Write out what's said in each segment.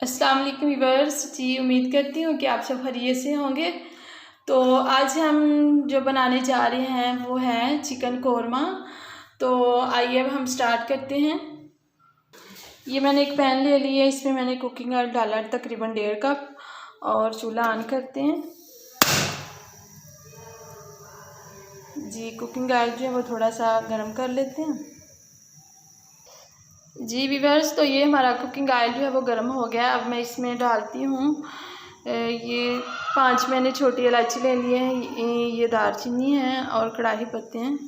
अस्सलाम वालेकुम व्यूअर्स जी, उम्मीद करती हूँ कि आप सब खैरियत से होंगे। तो आज हम जो बनाने जा रहे हैं वो है चिकन कोरमा। तो आइए अब हम स्टार्ट करते हैं। ये मैंने एक पैन ले लिया है, इसमें मैंने कुकिंग ऑयल डाला है तकरीबन 1.5 कप और चूल्हा ऑन करते हैं। जी, कुकिंग ऑयल जो है वो थोड़ा सा गर्म कर लेते हैं। जी व्यूअर्स, तो ये हमारा कुकिंग ऑयल जो है वो गर्म हो गया। अब मैं इसमें डालती हूँ ये 5 मैंने छोटी इलायची ले लिए हैं, ये दालचीनी है और कड़ाही पत्ते हैं।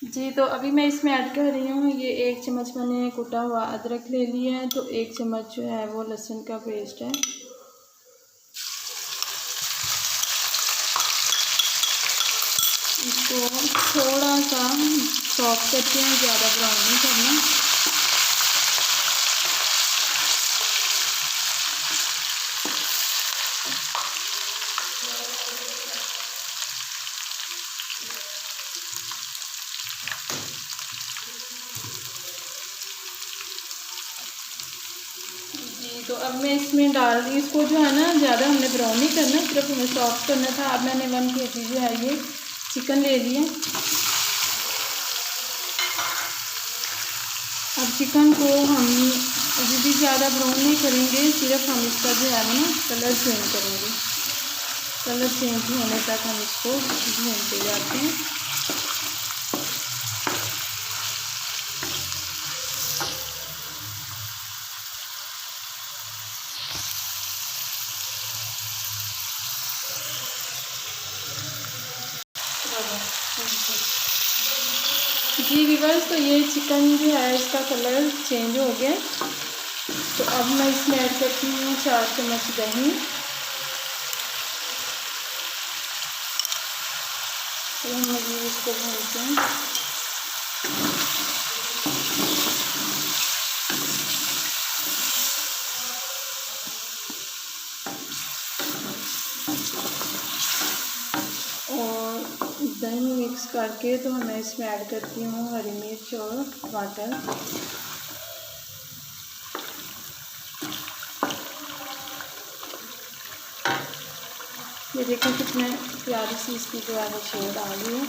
जी, तो अभी मैं इसमें ऐड कर रही हूँ ये 1 चम्मच मैंने कुटा हुआ अदरक ले लिया है, तो 1 चम्मच जो है वो लहसुन का पेस्ट है। इसको थोड़ा सा सॉफ्ट करते हैं, ज़्यादा ब्राउन नहीं करना। जी, तो अब मैं इसमें डाल रही हूँ, इसको जो है ना ज़्यादा हमने ब्राउन नहीं करना, सिर्फ हमें सॉफ्ट करना था। अब मैंने 1 kg जो है ये चिकन ले लिया। अब चिकन को हम अभी भी ज़्यादा ब्राउन नहीं करेंगे, सिर्फ हम इसका जो है ना कलर चेंज करेंगे। कलर चेंज होने तक हम इसको भूनते जाते हैं। जी व्यूअर्स, तो ये चिकन जो है इसका कलर चेंज हो गया। तो अब मैं इसमें ऐड करती हूँ 4 चम्मच दही। तो हम मज़ीद इसको भूनते हैं। और दही मिक्स करके तो मैं इसमें ऐड करती हूँ हरी मिर्च और टमाटर। ये देखिए कितने प्यारी सी इसकी जो है वो शेड आ गई है।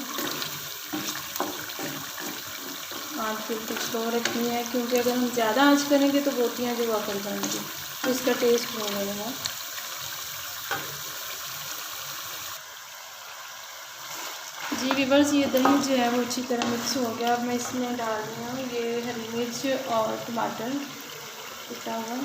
आँच बिल्कुल स्लो रखनी है, क्योंकि अगर हम ज़्यादा आँच करेंगे तो बोटियाँ जो वापस जाएंगी, तो इसका टेस्ट नहीं मिलेगा। जी व्यूअर्स, ये दही जो है वो अच्छी तरह मिक्स हो गया। अब मैं इसमें डाल रही हूँ ये हरी मिर्च और टमाटर कुटा हुआ।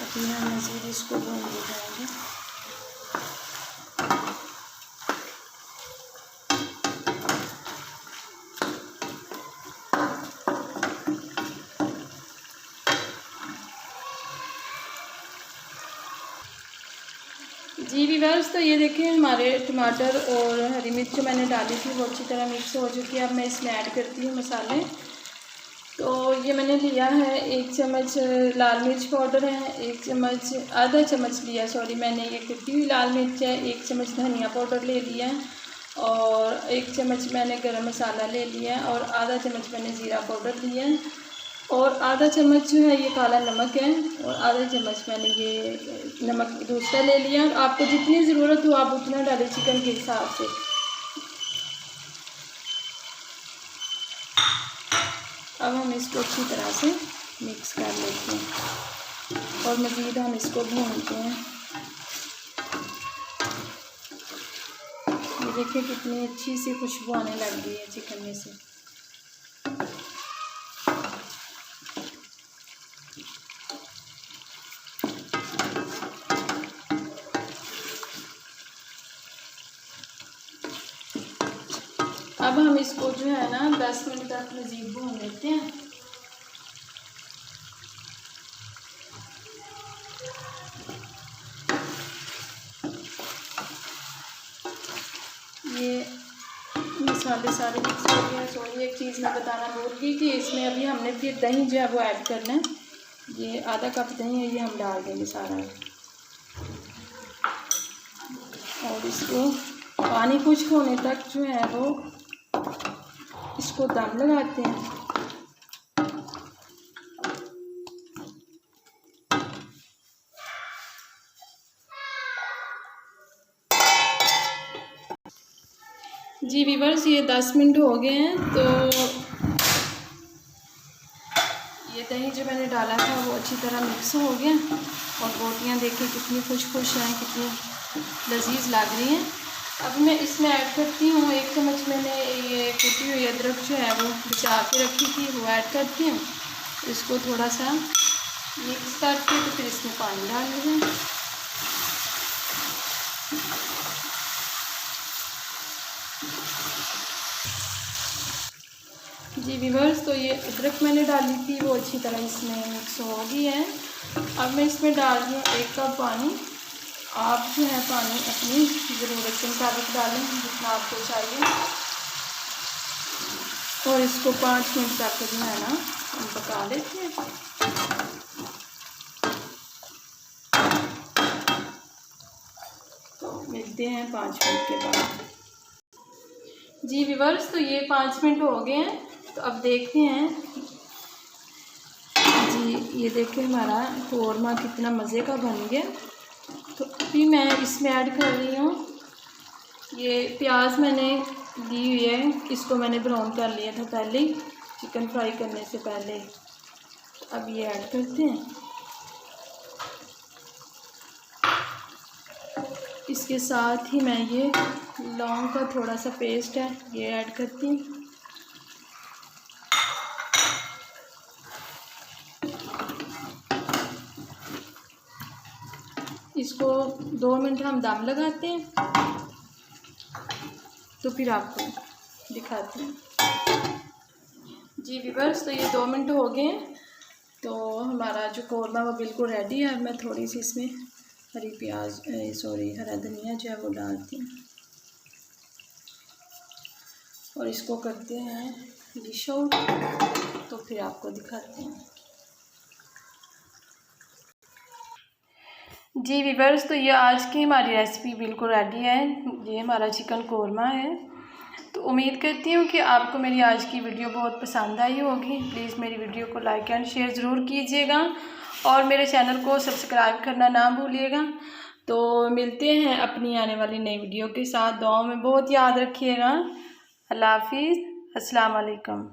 अभी हम मज़ीद इसको भून ले जाएंगे। जी व्यूअर्स, तो ये देखिए हमारे टमाटर और हरी मिर्च जो मैंने डाली थी वो अच्छी तरह मिक्स हो चुकी है। अब मैं इसमें ऐड करती हूँ मसाले। तो ये मैंने लिया है 1 चम्मच लाल मिर्च पाउडर है, 1 चम्मच आधा चम्मच लिया, सॉरी, मैंने ये कुटी हुई लाल मिर्च है, 1 चम्मच धनिया पाउडर ले लिया है और 1 चम्मच मैंने गरम मसाला ले लिया है और आधा चम्मच मैंने ज़ीरा पाउडर लिया है और आधा चम्मच जो है ये काला नमक है और आधा चम्मच मैंने ये नमक दूसरा ले लिया। और आपको जितनी ज़रूरत हो आप उतना डालें चिकन के हिसाब से। अब हम इसको अच्छी तरह से मिक्स कर लेते हैं और मज़ीद हम इसको भूनते हैं। ये देखिए कितनी अच्छी सी खुशबू आने लग गई है चिकन में से। अब हम इसको जो है ना 10 मिनट तक मज़ीद भून लेते हैं। ये मसाले सारे मिक्स हो गए हैं। सॉरी, एक चीज़ मैं बताना भूल गई कि इसमें अभी हमने फिर दही जो है वो ऐड करना है। ये आधा कप दही है, ये हम डाल देंगे सारा, और इसको पानी खुश्क होने तक जो है वो इसको दम लगाते हैं। जी व्यूअर्स, ये 10 मिनट हो गए हैं। तो ये दही जो मैंने डाला था वो अच्छी तरह मिक्स हो गया, और बोटियाँ देखिए कितनी खुश हैं, कितनी लजीज लग रही हैं। अब मैं इसमें ऐड करती हूँ 1 चम्मच मैंने ये कुटी हुई अदरक जो है वो बचा के रखी थी, वो ऐड करती हूँ। इसको थोड़ा सा मिक्स करके तो फिर इसमें पानी डाल देंगे। जी व्यूअर्स, तो ये अदरक मैंने डाली थी वो अच्छी तरह इसमें मिक्स हो गई है। अब मैं इसमें डाल रही हूँ 1 कप पानी। आप जो है पानी अपनी ज़रूरत के मुताबिक डालें, जितना आपको चाहिए, और इसको 5 मिनट तक जो है ना हम पका लेते हैं। तो मिलते हैं 5 मिनट के बाद। जी व्यूअर्स, तो ये 5 मिनट हो गए हैं। तो अब देखते हैं जी, ये देखिए हमारा कौरमा कितना मज़े का बन गया। तो अभी मैं इसमें ऐड कर रही हूँ ये प्याज मैंने ली हुई है, इसको मैंने ब्राउन कर लिया था पहले ही, चिकन फ्राई करने से पहले। तो अब ये ऐड करते हैं। इसके साथ ही मैं ये लौंग का थोड़ा सा पेस्ट है ये ऐड करती हूँ। इसको 2 मिनट हम दम लगाते हैं, तो फिर आपको दिखाते हैं। जी व्यूअर्स, तो ये 2 मिनट हो गए हैं। तो हमारा जो कौरमा वो बिल्कुल रेडी है। अब मैं थोड़ी सी इसमें हरा धनिया जो है वो डालती हूँ, और इसको करते हैं डिश आउट, तो फिर आपको दिखाते हैं। जी व्यूअर्स, तो ये आज की हमारी रेसिपी बिल्कुल रेडी है। ये हमारा चिकन कौरमा है। तो उम्मीद करती हूँ कि आपको मेरी आज की वीडियो बहुत पसंद आई होगी। प्लीज़ मेरी वीडियो को लाइक एंड शेयर ज़रूर कीजिएगा, और मेरे चैनल को सब्सक्राइब करना ना भूलिएगा। तो मिलते हैं अपनी आने वाली नई वीडियो के साथ। दुआओं में बहुत याद रखिएगा। अल्लाह हाफिज़, अस्सलाम वालेकुम।